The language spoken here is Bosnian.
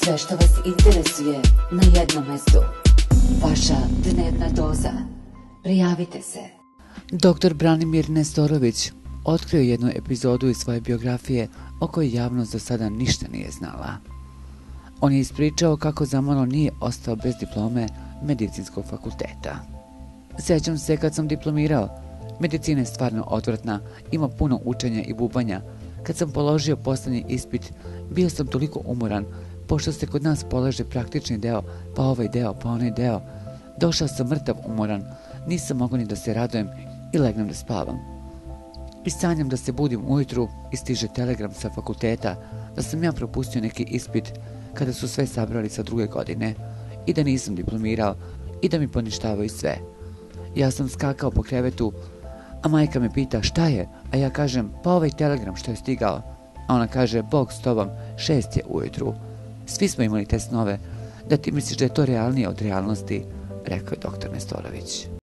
Sve što vas interesuje na jednom mestu. Vaša dnevna doza. Prijavite se. Dr. Branimir Nestorović otkrio jednu epizodu iz svoje biografije o kojoj javnost do sada ništa nije znala. On je ispričao kako zamalo nije ostao bez diplome medicinskog fakulteta. Sjećam se kad sam diplomirao, medicina je stvarno odvratna, ima puno učenja i bubanja. Kad sam položio poslednji ispit, bio sam toliko umoran, pošto se kod nas polaže praktični deo, pa ovaj deo, pa onaj deo. Došao sam mrtav umoran, nisam mogao ni da se radujem i legnem da spavam. I sanjam da se budim ujutru i stiže telegram sa fakulteta da sam ja propustio neki ispit kada su sve sabrali sa druge godine i da nisam diplomirao i da mi poništavaju sve. Ja sam skakao po krevetu, a majka me pita šta je, a ja kažem pa ovaj telegram što je stigao. A ona kaže Bog s tobom, 6 je ujutru. Svi smo imali te snove, da ti misliš da je to realnije od realnosti, rekao je doktor Nestorović.